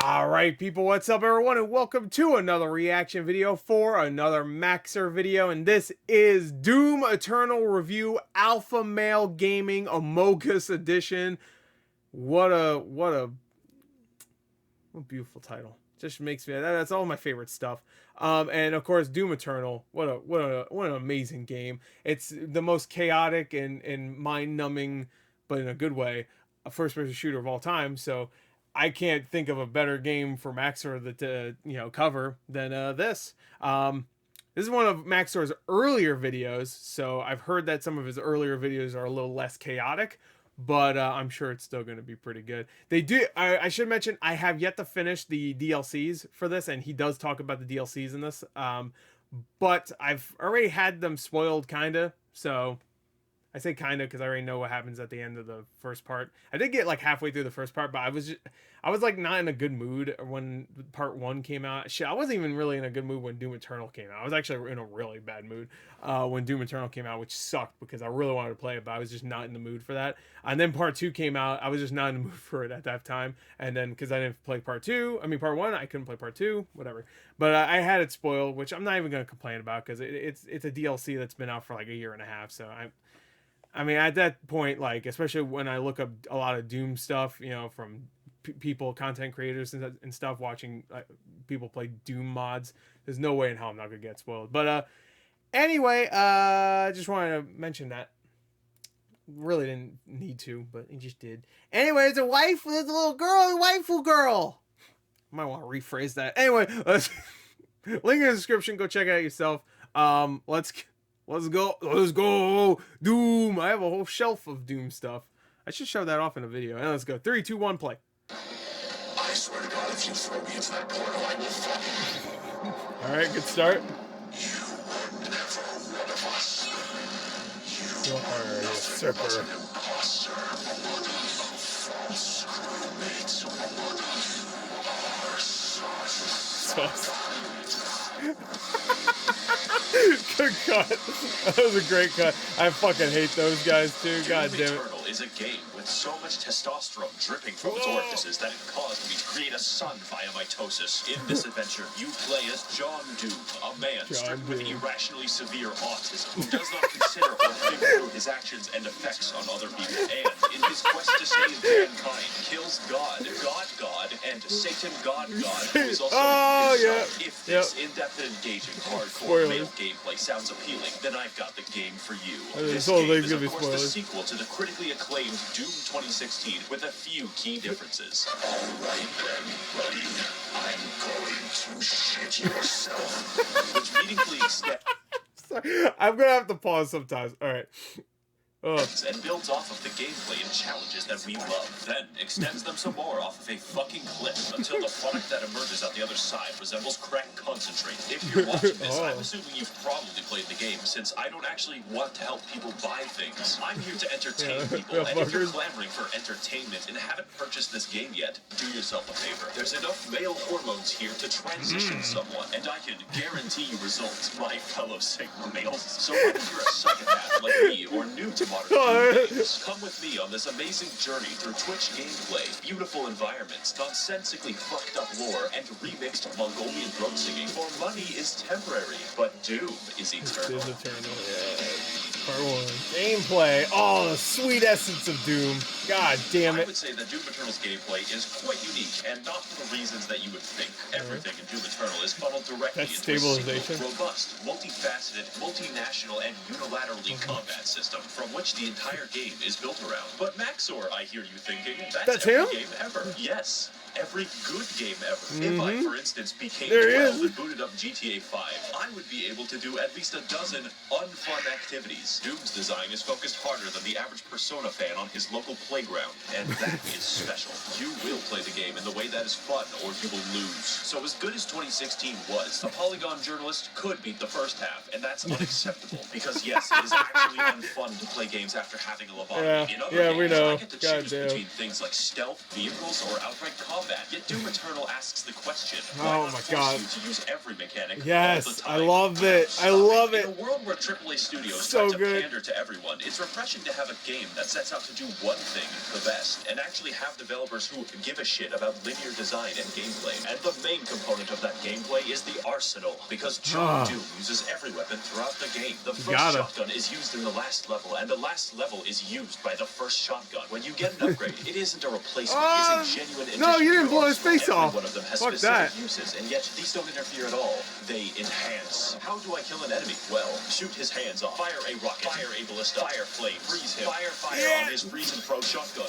Alright people, what's up everyone, and welcome to another reaction video for another Max0r video, and this is Doom Eternal Review Alpha Male Gaming Amogus Edition. What a beautiful title. Just makes me, that's all my favorite stuff. And of course Doom Eternal, what an amazing game. It's the most chaotic and mind-numbing, but in a good way, a first-person shooter of all time, so I can't think of a better game for Max0r to cover than this. This is one of Max0r's earlier videos, so I've heard that some of his earlier videos are a little less chaotic, but I'm sure it's still going to be pretty good. They do. I should mention I have yet to finish the DLCs for this, and he does talk about the DLCs in this. But I've already had them spoiled, kinda. So I say kinda because I already know what happens at the end of the first part. I did get like halfway through the first part, but I was like not in a good mood when part 1 came out. Shit, I wasn't even really in a good mood when Doom Eternal came out. I was actually in a really bad mood when Doom Eternal came out, which sucked because I really wanted to play it, but I was just not in the mood for that. And then part 2 came out. I was just not in the mood for it at that time. And then because I didn't play part 1, I couldn't play part 2, whatever. But I had it spoiled, which I'm not even going to complain about because it's a DLC that's been out for like a year and a half. So I mean, at that point, like, especially when I look up a lot of Doom stuff, from people, content creators and stuff, watching people play Doom mods, there's no way in hell I'm not gonna get spoiled. But anyway, I just wanted to mention that. Really didn't need to, but it just did. Anyway, it's a little girl, a waifu girl. Might want to rephrase that. Anyway, link in the description. Go check it out yourself. Let's go, Doom. I have a whole shelf of Doom stuff. I should show that off in a video. And let's go. 3, 2, 1, play. I swear to God, if you throw me into that portal, I will fucking... Alright, good start. You were never one of us. You are a usurper. An imposter, one of false crewmates, one of our sons. Good cut. That was a great cut. I fucking hate those guys too. God damn it. Eternal is a game with so much testosterone dripping from its orifices that it caused me to create a son via mitosis. In this adventure, you play as John Doom, a man stricken with irrationally severe autism who does not consider or think through his actions and effects on other people, and in his quest to save mankind, kills God, and Satan, God, who is also his son. If this in-depth and engaging hardcore male gameplay sounds appealing, then I've got the game for you. This game is, of course, the sequel to the critically acclaimed Doom 2016 with a few key differences. Alright then, buddy. I'm going to shit yourself. Which meaningfully extends Sorry, I'm gonna have to pause sometimes. Alright. and builds off of the gameplay and challenges that we love, then extends them some more off of a fucking cliff until the product that emerges on the other side resembles crack concentrate. If you're watching this, I'm assuming you've probably played the game, since I don't actually want to help people buy things. I'm here to entertain people, and if you're clamoring for entertainment and haven't purchased this game yet, do yourself a favor. There's enough male hormones here to transition someone, and I can guarantee you results, my fellow Sigma males. So whether you're a psychopath like me or new to games, come with me on this amazing journey through Twitch gameplay, beautiful environments, nonsensically fucked up lore, and remixed Mongolian throat singing. For money is temporary, but Doom is eternal. It is eternal, yeah. Part 1. Gameplay. Oh, the sweet essence of Doom. God damn it. I would say that Doom Eternal's gameplay is quite unique, and not for the reasons that you would think. Everything in Doom Eternal is funneled directly into a single, robust, multifaceted, multinational, and unilaterally combat system, from which the entire game is built around. But Max0r, I hear you thinking, that's every game ever. Yes. Every good game ever. If I, for instance, became 12 and booted up GTA 5, I would be able to do at least a dozen unfun activities. Doom's design is focused harder than the average Persona fan on his local playground, and that is special. You will play the game in the way that is fun, or you will lose. So as good as 2016 was, a Polygon journalist could beat the first half, and that's unacceptable, because yes, it is actually unfun to play games after having a lobotomy. In other games, I get to choose between things like stealth, vehicles, or outright combat. combat, yet Doom Eternal asks the question, Oh why my not God. force you to use every mechanic all the Yes, time? I love it. I love In it. a world where AAA studios So try to good. pander to everyone, it's refreshing to have a game that sets out to do one thing the best, and actually have developers who give a shit about linear design and gameplay. And the main component of that gameplay is the arsenal, because John Doom uses every weapon throughout the game. The first shotgun is used in the last level, and the last level is used by the first shotgun. When you get an upgrade, it isn't a replacement, it's a genuine addition. No, you to didn't your blow his arsenal. face Every off. one of them has Fuck specific that. uses, and yet these don't interfere at all. They enhance. How do I kill an enemy? Well, shoot his hands off, fire a rocket, fire a ballista, fire flame, freeze him, fire on his freeze and throw shotgun,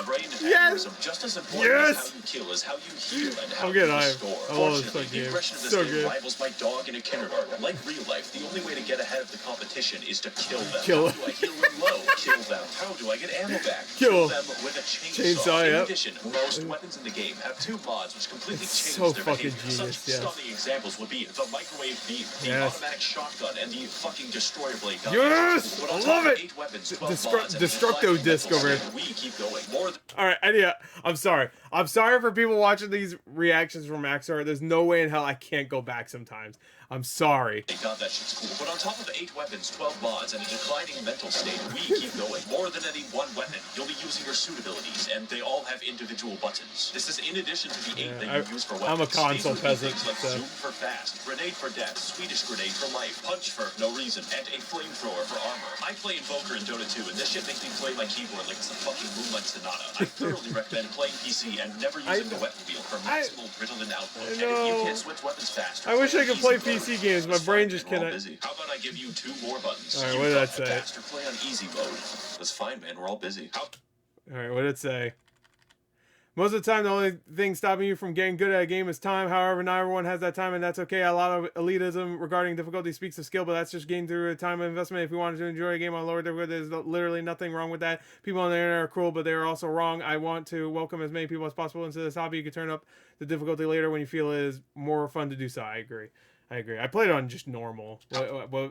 brain, aneurysm. Just as important as how you kill is how you heal and how you restore. Fortunately, the aggression of this game rivals my dog in a kindergarten. Like real life, the only way to get ahead of the competition is to kill them. How do I heal them low? Kill them. How do I get ammo back? Kill them with a chainsaw. In addition, most weapons in the game have 2 mods which completely change their behavior. Such stunning examples would be the microwave beam, the automatic shotgun, and the fucking destroyer blade gun. Yes! But on I top love of it! 8 weapons, 12 mods, and Destructo disc over here. we keep going. More than Alright, I'm sorry. I'm sorry for people watching these reactions from Max0r. There's no way in hell I can't go back sometimes. I'm sorry. God, that shit's cool. But on top of 8 weapons, 12 mods, and a declining mental state, we keep going. More than any one weapon, you'll be using your suit abilities, and they all have individual buttons. This is in addition to the 8 that you use for weapons. I'm a console peasant. Like zoom for fast, grenade for death, Swedish grenade for life, punch for no reason, and a flamethrower for armor. I play Invoker in Dota 2, and this shit makes me play my keyboard like it's the fucking Moonlight Sonata. I thoroughly recommend playing PC and never using the weapon wheel for maximal Ritalin output. And if you can't switch weapons faster, I wish I could play PC games. My brain just cannot. How about I give you 2 more buttons? Alright, what did that say? Faster play on easy mode. That's fine, man. We're all busy. Alright, what did it say? Most of the time, the only thing stopping you from getting good at a game is time. However, not everyone has that time, and that's okay. A lot of elitism regarding difficulty speaks of skill, but that's just getting through a time investment. If you wanted to enjoy a game on lower difficulty, there's literally nothing wrong with that. People on the internet are cruel, but they are also wrong. I want to welcome as many people as possible into this hobby. You can turn up the difficulty later when you feel it is more fun to do so. I agree. I played it on just normal.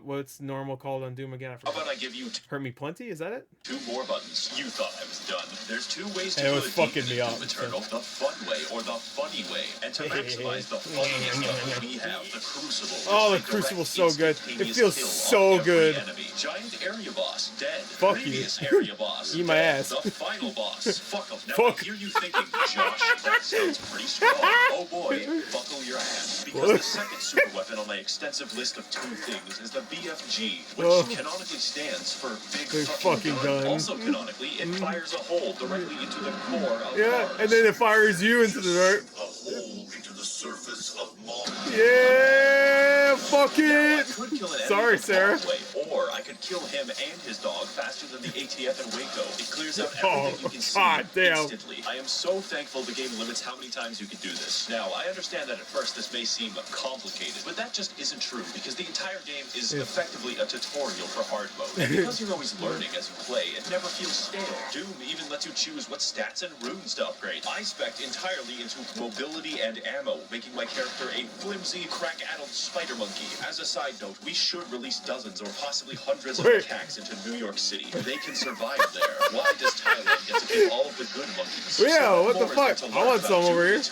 What's normal called on Doom again? I forgot. How about I give you Hurt Me Plenty? Is that it? 2 more buttons. You thought I was done. There's 2 ways to It do was it. fucking me up. Eternal, the fun way or the funny way. And to maximize the funniest level, we have the Crucible. Oh, the Crucible's so good. It feels so good. Enemy. Giant area boss, dead. Fuck Previous you. area boss, Eat my dead. ass. The final boss. Fuck him. Now Fuck. I hear you thinking, Josh, that sounds pretty strong. Oh boy, buckle your ass. Because the second super weapon on my extensive list of 2 things is the BFG, which canonically stands for Big Fucking Gun. Also canonically, it fires a hole directly into the core of Mars. And then it fires you into the dirt. A hole into the surface of Mars. Yeah, fuck it. I could kill an enemy Sorry, the Sarah. wrong way, or I could kill him and his dog faster than the ATF in Waco. It clears out everything you can see instantly. I am so thankful the game limits how many times you can do this. Now, I understand that at first this may seem complicated, but that just isn't true, because the entire game is effectively a tutorial for hard mode. And because you're always learning as you play, it never feels stale. Doom even lets you choose what stats and runes to upgrade. I spec'd entirely into mobility and ammo, making my character a flimsy, crack-addled spider monkey. As a side note, we should release dozens or possibly hundreds of macaques into New York City. They can survive there. Why does Thailand get to keep all of the good monkeys? Yeah, what the fuck? I want some over here.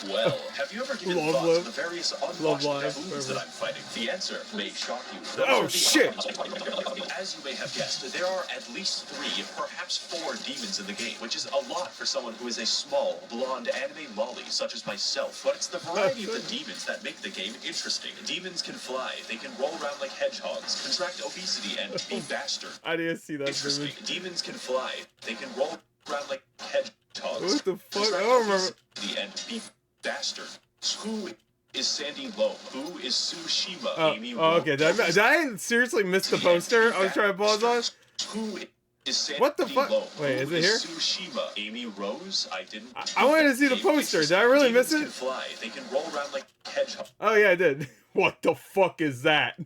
Well, have you ever given thought to the various unwatched baboons that I'm fighting? The answer may shock you. Oh, shit! As you may have guessed, there are at least 3, perhaps 4 demons in the game, which is a lot for someone who is a small, blonde anime lolly such as myself. But it's the variety of the demons that make the game interesting. Demons can fly, they can roll around like hedgehogs, contract obesity, and be bastard. I didn't see that. Interesting. Demons can fly, they can roll around like hedgehogs. What the fuck? I don't remember. And be bastard. Who is Sandy Lowe? Who is Tsushima? Amy okay. Did I seriously miss the poster? I was trying to pause on. Who is Sandy What the fuck? Lowe? Wait, is it here? Tsushima. Amy Rose? I didn't. I wanted to see the poster. Did I really miss Demons it? can fly. They can roll around like hedgehogs. Oh yeah, I did. What the fuck is that?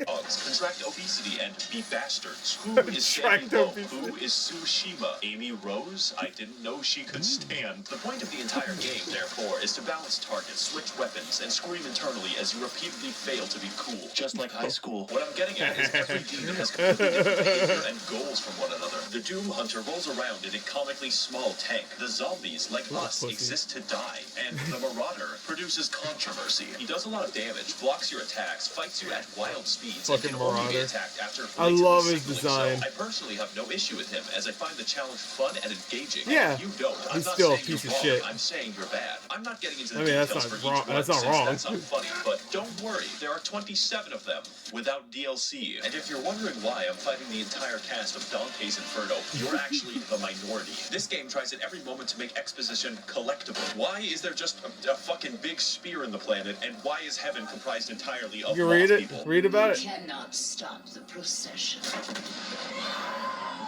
dogs, contract obesity, and be bastards. Who is Sammy Contract Lowe? obesity. Who is Tsushima? Amy Rose? I didn't know she could stand. The point of the entire game, therefore, is to balance targets, switch weapons, and scream internally as you repeatedly fail to be cool. Just like high school. What I'm getting at is every demon has completely different behavior and goals from one another. The Doom Hunter rolls around in a comically small tank. The zombies, like us, exist to die. And the Marauder produces controversy. He does a lot of damage, blocks your attacks, fights you at wild speeds, and Fucking can only be Marauder. attacked after I blatantly love his signaling. design. So I personally have no issue with him, as I find the challenge fun and engaging. Yeah. You don't. I'm He's not still a saying piece you're of wrong. shit. I'm saying you're bad. I'm not getting into the I mean, that's details not for wrong. each one, That's not since wrong. that's unfunny. But don't worry, there are 27 of them without DLC. And if you're wondering why I'm fighting the entire cast of Dante's Inferno, you're actually the minority. This game tries at every moment to make exposition collectible. Why is there just a fucking big spear in the planet, and why is heaven comprised entirely of You read moth it? people? Read about it. Cannot stop the procession.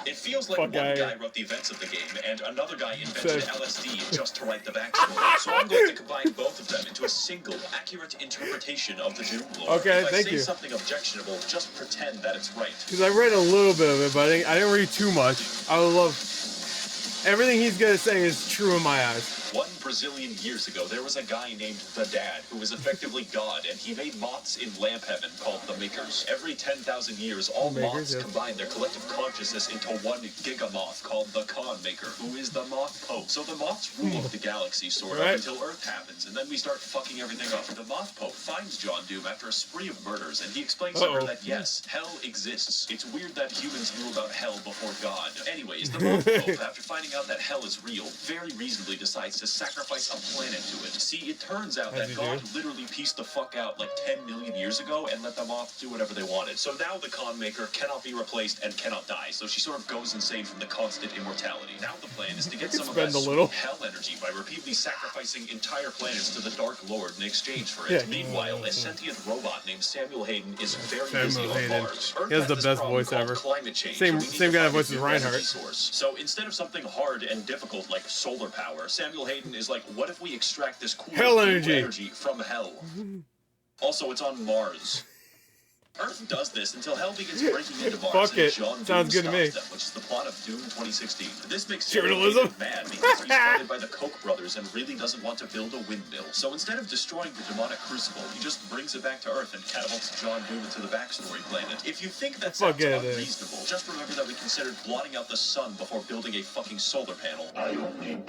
It feels like Fuck one outta guy here. wrote the events of the game, and another guy invented Says- LSD just to write the backstory. So I'm going to combine both of them into a single, accurate interpretation of the Doom lore. Okay, if I thank say you. something objectionable, just pretend that it's right. Because I read a little bit of it, but I didn't read too much. I would love... Everything he's gonna say is true in my eyes. One Brazilian years ago, there was a guy named The Dad who was effectively God, and he made moths in lamp heaven called the Makers. Every 10,000 years, all Makers, moths yes. combine their collective consciousness into one gigamoth called the Khan Maker, who is the Moth Pope. So the moths rule over the galaxy, sort of, Right. until Earth happens, and then we start fucking everything up. The Moth Pope finds John Doom after a spree of murders, and he explains to her that yes, hell exists. It's weird that humans knew about hell before God. Anyways, the Moth Pope, after finding out that hell is real, very reasonably decides to sacrifice a planet to it. See, it turns out As that you God do. literally pieced the fuck out like 10 million years ago and let the moth do whatever they wanted. So now the Khan Maker cannot be replaced and cannot die, so she sort of goes insane from the constant immortality. Now the plan is to get some of that spend a little. sweet hell energy by repeatedly sacrificing entire planets to the Dark Lord in exchange for it. Yeah. Meanwhile, a sentient robot named Samuel Hayden is very Samuel busy on Hayden. Mars. He has the this best problem voice called ever. climate change, Same- and we need same to guy that find a voices new Reinhardt. energy source. So instead of something hard and difficult like solar power, Samuel Hayden is like, what if we extract this cool Hell blue energy. from hell? Also, it's on Mars. Earth does this until hell begins breaking into Mars. Fuck and it. John Doom Sounds good to me. stops them, which is the plot of Doom 2016. This makes Journalism. Hayden mad because he's funded by the Koch brothers and really doesn't want to build a windmill. So instead of destroying the demonic crucible, he just brings it back to Earth and catapults John Doom into the backstory planet. If you think that sounds Fuck it is. unreasonable, just remember that we considered blotting out the sun before building a fucking solar panel. I only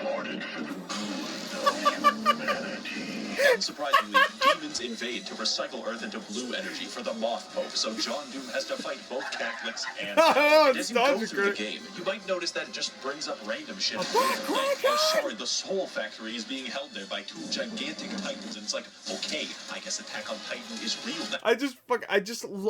wanted for the good of humanity. Unsurprisingly, demons invade to recycle Earth into blue energy for the Moth Pope, so John Doom has to fight both Catholics and Oh, as you go nostalgia through the critic. game, you might notice that it just brings up random shit. fuck, Like, God. sorry, the Soul Factory is being held there by two gigantic titans, and it's like, okay, I guess Attack on Titan is real now.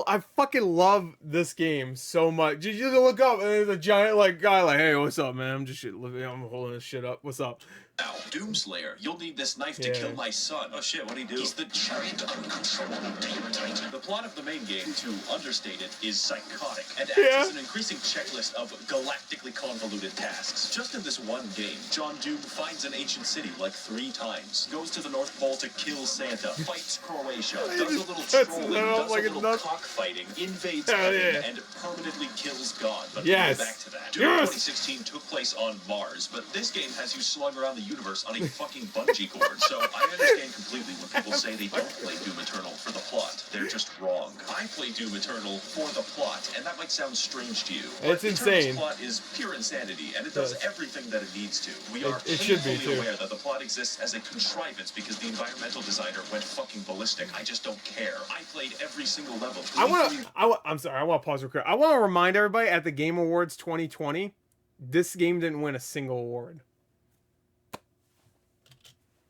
I fucking love this game so much. You just look up and there's a giant like guy like, hey, what's up, man? I'm holding this shit up. What's up? Now, Doomslayer, you'll need this knife to Yeah. kill my son. Oh shit, what'd he do? He's the giant uncontrollable demon titan. The plot of the main game, to understate it, is psychotic, and acts Yeah. as an increasing checklist of galactically convoluted tasks. Just in this one game, John Doom finds an ancient city like 3 times, goes to the North Pole to kill Santa, fights Croatia, does a little That's trolling, not does like a it's little not- cockfighting, invades Hell heaven, yeah. and permanently kills God. But Yes. we'll get back to that. Doom Yes. 2016 took place on Mars, but this game has you slung around the universe on a fucking bungee cord. So I understand completely when people say they don't play Doom Eternal for the plot. They're just wrong. I play Doom Eternal for the plot, and that might sound strange to you. It's but Eternal's insane. plot is pure insanity, and it does Yes. everything that it needs to. We are It should be, painfully too. aware that the plot exists as a contrivance because the environmental designer went fucking ballistic. I just don't care. I played every single level. I'm sorry, I want to pause real quick. I want to remind everybody at the Game Awards 2020, this game didn't win a single award.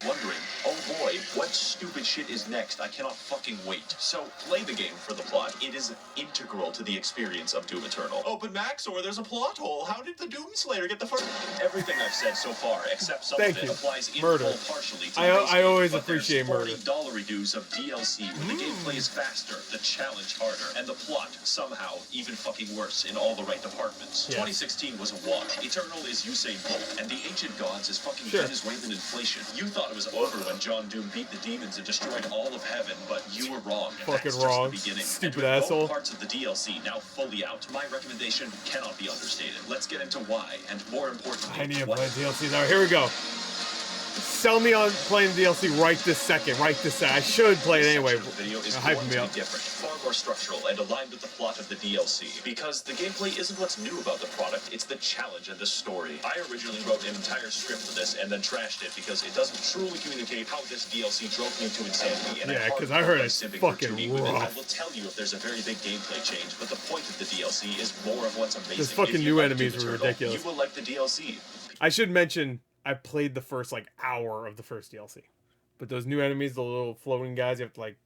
Wondering, oh boy, what stupid shit is next? I cannot fucking wait. So, play the game for the plot. It is integral to the experience of Doom Eternal. Oh, but Max0r, there's a plot hole. How did the Doomslayer get the first... Everything I've said so far, except some Thank of it, you. applies in Murder. full partially to I the base game, always but appreciate there's murder. $40 redos of DLC where the gameplay is faster, the challenge harder, and the plot, somehow, even fucking worse in all the right departments. Yes. 2016 was a wash. Eternal is Usain Bolt, and the Ancient Gods is fucking Sure. Venezuelan inflation. You thought it was over when John Doom beat the demons and destroyed all of heaven, but you were wrong. Fucking That's just wrong. the beginning. Stupid and with asshole. Both parts of the DLC now fully out, my recommendation cannot be understated. Let's get into why, and more importantly, I need to what play DLC now. Here we go. Sell me on playing DLC right this second. Right this second. I should play it anyway. This section of the video is Hype going me to up. be different, far more structural, and aligned with the plot of the DLC. Because the gameplay isn't what's new about the product, it's the challenge and the story. I originally wrote an entire script for this and then trashed it because it doesn't truly communicate how this DLC drove me to insanity. And Yeah, because I heard it's simping for fucking 2D with it. I rough. will tell you if there's a very big gameplay change, but the point of the DLC is more of what's amazing. Those fucking If you new like enemies Doom were Eternal, ridiculous. You will like the DLC. I should mention I played the first like hour of the first DLC, but those new enemies, the little floating guys, you have to like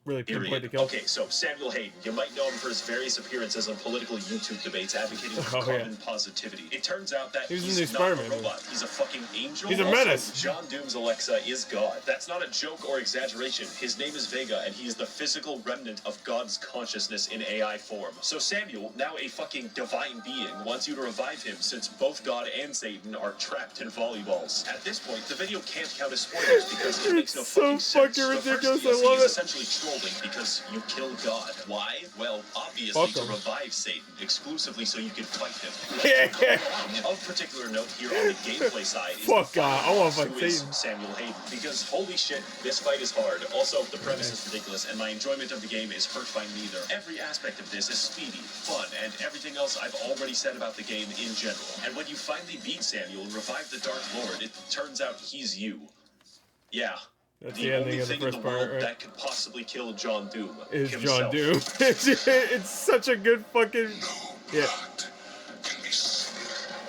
really pinpoint the kills. Okay, so Samuel Hayden, you might know him for his various appearances on political YouTube debates advocating for carbon positivity. It turns out that He was in he's the not a Spider-Man robot. He's a fucking angel. He's a Also, menace. John Doom's Alexa is God. That's not a joke or exaggeration. His name is Vega, and he is the physical remnant of God's consciousness in AI form. So Samuel, now a fucking divine being, wants you to revive him since both God and Satan are trapped in volleyballs. At this point, the video can't count as spoilers because it makes no It's so fucking sense. fucking The first ridiculous, I DLC love is it. essentially trolling because you kill God. Why? Well, obviously Fuck to him. revive Satan, exclusively so you can fight him. Yeah. Of particular note here on the gameplay side is Fuck the God, I final wanna boss, fight who is Satan. Samuel Hayden. Because holy shit, this fight is hard. Also, the premise is ridiculous, and my enjoyment of the game is hurt by neither. Every aspect of this is speedy, fun, and everything else I've already said about the game in general. And when you finally beat Samuel and revive the Dark Lord, it turns out he's you. Yeah. That's The the only ending of the thing in first the world part, right? that could possibly kill John Doom Is himself. John Doom. It's such a good fucking... Yeah. God can be sweeter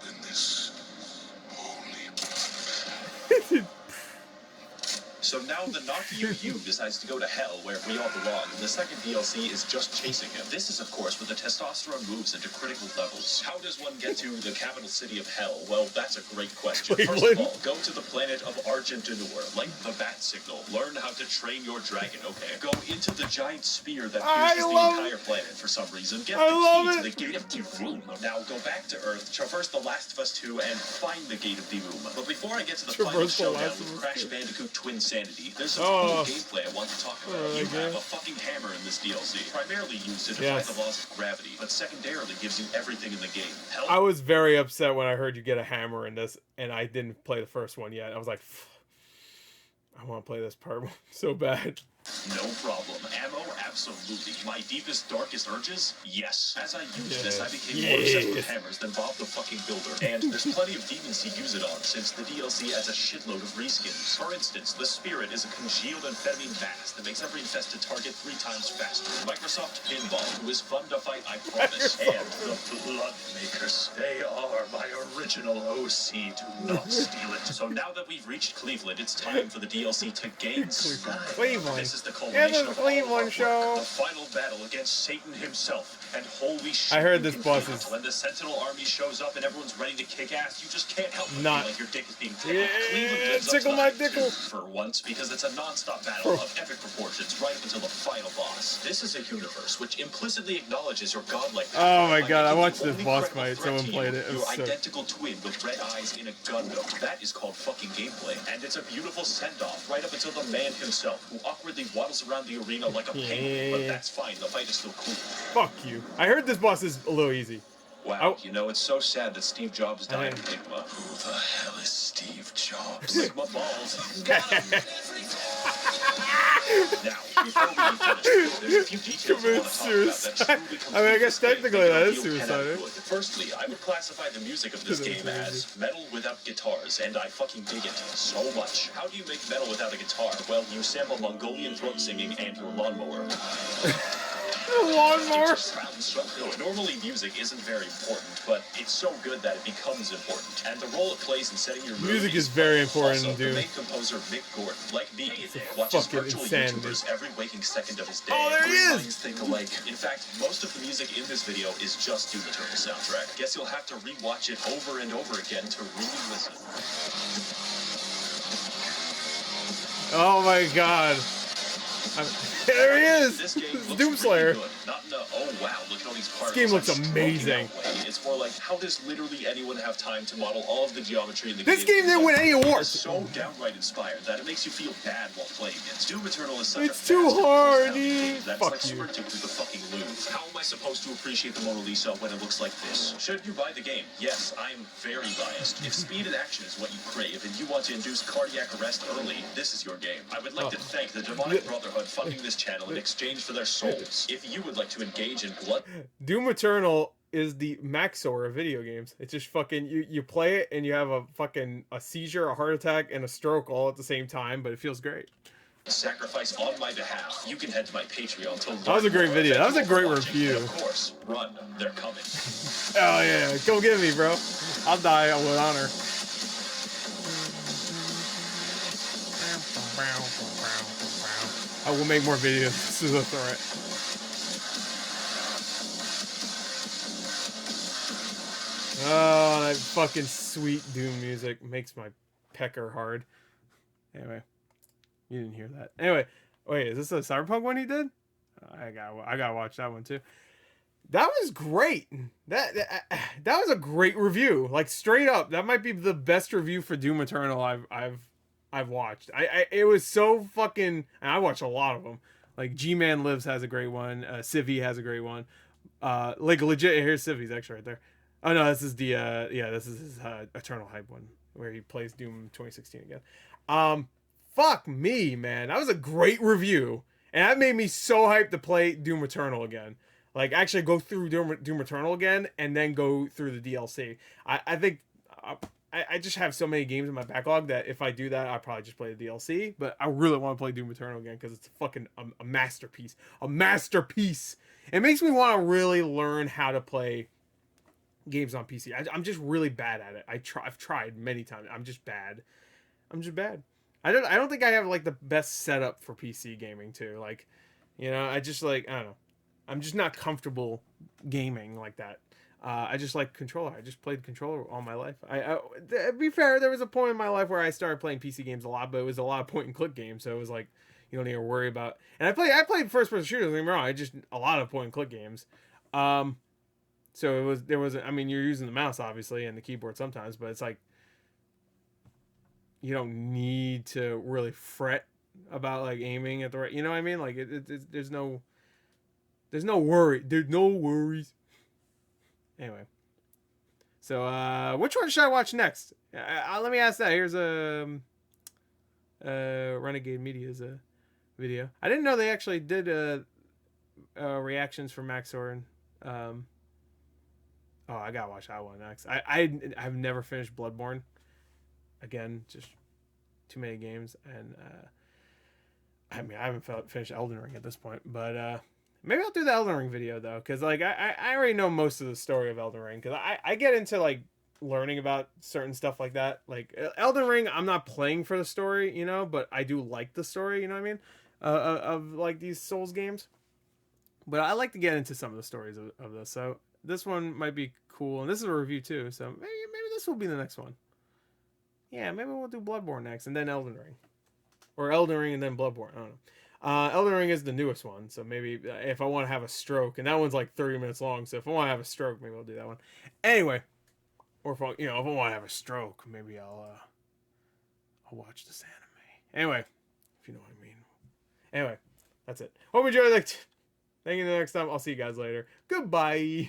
than this holy blood. So now the not-you decides to go to hell where we all belong, and the second DLC is just chasing him. This is, of course, where the testosterone moves into critical levels. How does one get to the capital city of hell? Well, that's a great question. First of Cleveland. all, go to the planet of Argentinor, light the bat signal, learn how to train your dragon, okay? Go into the giant spear that pierces the entire planet for some reason. Get I the love key to the Gate of Doom. Now go back to Earth, traverse The Last of Us 2, and find the Gate of Doom. But before I get to the final Traverse The showdown Last of with Us Crash 2. Bandicoot Twin Sanity, there's some Oh. cool gameplay I want to talk about. Oh, You okay. have a fucking hammer in this DLC, primarily used to defy Yes. the laws of gravity, but secondarily gives you everything in the game. Hell, I was very upset when I heard you get a hammer in this, and I didn't play the first one yet. I was like, I want to play this part so bad. no problem. Ammo, absolutely. My deepest, darkest urges? Yes. As I used this, I became more obsessed with hammers than Bob the fucking Builder. And there's plenty of demons to use it on, since the DLC adds a shitload of reskins. For instance, the Spirit is a congealed amphetamine mass that makes every infested target 3 times faster. Microsoft Pinball, who is fun to fight, I promise. And the Blood Makers. They are my original OC. Do not steal it. So now that we've reached Cleveland, it's time for the DLC to gain style. Cleveland. This is the culmination the of all of our Cleveland work. show. The final battle against Satan himself. And holy shit, I heard you this can boss feel it. is- When the Sentinel army shows up and everyone's ready to kick ass, you just can't help but Not- feel like your dick is being tickled. Yeah, Cleveland lives up to tickle the my hype, dickle. for once, because it's a non-stop battle of epic proportions right up until the final boss. This is a universe which implicitly acknowledges your godlike power Oh my by God, I making watched the this only boss credible fight. threat Someone to played you it. It your was sick. identical twin with red eyes in a Gundam. That is called fucking gameplay, and it's a beautiful send-off right up until the man himself, who awkwardly waddles around the arena like a penguin. But Yeah. that's fine. The fight is still cool. Fuck you. I heard this boss is a little easy. Wow, Oh. you know, it's so sad that Steve Jobs died of I- Enigma. Who the hell is Steve Jobs? Enigma balls. Now, before we finish, there's a few details I want to talk about that Suicide. truly I mean, I guess complete this game, technically making that it is feel suicide, eh? good. Firstly, I would classify the music of this That's game as metal without guitars, and I fucking dig it so much. How do you make metal without a guitar? Well, you sample Mongolian throat singing and your lawnmower. Lawnmower. It just sounds so good. Normally, music isn't very important, but it's so good that it becomes important. And the role it plays in setting your mood Music is very important, also, dude. the main composer Mick Gordon, like me, watches fucking virtual insanity. YouTubers every waking second of his day. Oh, there he Great is! minds think alike. In fact, most of the music in this video is just Doom Eternal soundtrack. Guess you'll have to rewatch it over and over again to really listen. Oh my God. There he is. This game It's looks Doomslayer. really good. Not in a, oh oh wow, look at all these particles. This game looks I'm stroking amazing. that way. It's more like, how does literally anyone have time to model all of the geometry in the This game? game didn't win any It's awards. so downright inspired that it makes you feel bad while playing it. Doom Eternal is such It's a too fast and hard, close-down game dude. that's Fuck like you. sprinting through the fucking Louvre. How am I supposed to appreciate the Mona Lisa when it looks like this? Should you buy the game? Yes, I am very biased. If speed and action is what you crave and you want to induce cardiac arrest early, this is your game. I would like to thank the Demonic Brotherhood funding this channel in exchange for their souls. If you would like to engage in blood... Doom Eternal is the Max0r of video games. It's just fucking you play it and you have a fucking seizure, a heart attack, and a stroke all at the same time, but it feels great. Sacrifice on my behalf. You can head to my Patreon to learn. That was a great video. That was a great review. And of course, run. They're coming. Oh yeah, go get me, bro. I'll die with honor. I will make more videos. This is a threat. Oh, that fucking sweet Doom music makes my pecker hard. Anyway, you didn't hear that. Anyway, wait, is this a Cyberpunk one he did? I gotta watch that one too. That was great. That was a great review. Like straight up, that might be the best review for Doom Eternal I've watched. It was so fucking. And I watched a lot of them. Like G-Man Lives has a great one. Civvy has a great one. Like legit. Here's Civy's actually right there. Oh no, this is the this is his Eternal Hype one where he plays Doom 2016 again. Fuck me, man. That was a great review, and that made me so hyped to play Doom Eternal again. Like actually go through Doom Eternal again and then go through the DLC. I think I just have so many games in my backlog that if I do that, I'll probably just play the DLC. But I really want to play Doom Eternal again because it's fucking a masterpiece. A masterpiece. It makes me want to really learn how to play games on PC. I'm just really bad at it. I've tried many times. I'm just bad. I don't think I have like the best setup for PC gaming too. Like, you know, I just like, I don't know. I'm just not comfortable gaming like that. I just like controller. I just played controller all my life. To be fair, there was a point in my life where I started playing PC games a lot, but it was a lot of point and click games. So it was like, you don't need to worry about. And I played first person shooters. Don't get me wrong. I just a lot of point and click games. So there was. I mean, you're using the mouse obviously and the keyboard sometimes, but it's like you don't need to really fret about like aiming at the right. You know what I mean? Like there's no worry. There's no worries. Anyway, so which one should I watch next? Let me ask that. Here's Renegade Media's video. I didn't know they actually did reactions for Max0r. Oh, I gotta watch that one next. I've never finished Bloodborne. Again, just too many games, and I mean I haven't finished Elden Ring at this point, but maybe I'll do the Elden Ring video though, because like I already know most of the story of Elden Ring, because I get into like learning about certain stuff like that. Like Elden Ring, I'm not playing for the story, you know, but I do like the story, you know what I mean, of like these Souls games. But I like to get into some of the stories of this, so this one might be cool, and this is a review too, so maybe this will be the next one. Yeah, maybe we'll do Bloodborne next, and then Elden Ring, or Elden Ring and then Bloodborne. I don't know. Elden Ring is the newest one, so maybe if I want to have a stroke, and that one's like 30 minutes long, so if I want to have a stroke, maybe I'll do that one. Anyway, or if I want to have a stroke, maybe I'll watch this anime. Anyway, if you know what I mean. Anyway, that's it. Hope you enjoyed it. Thank you. Next time, I'll see you guys later. Goodbye.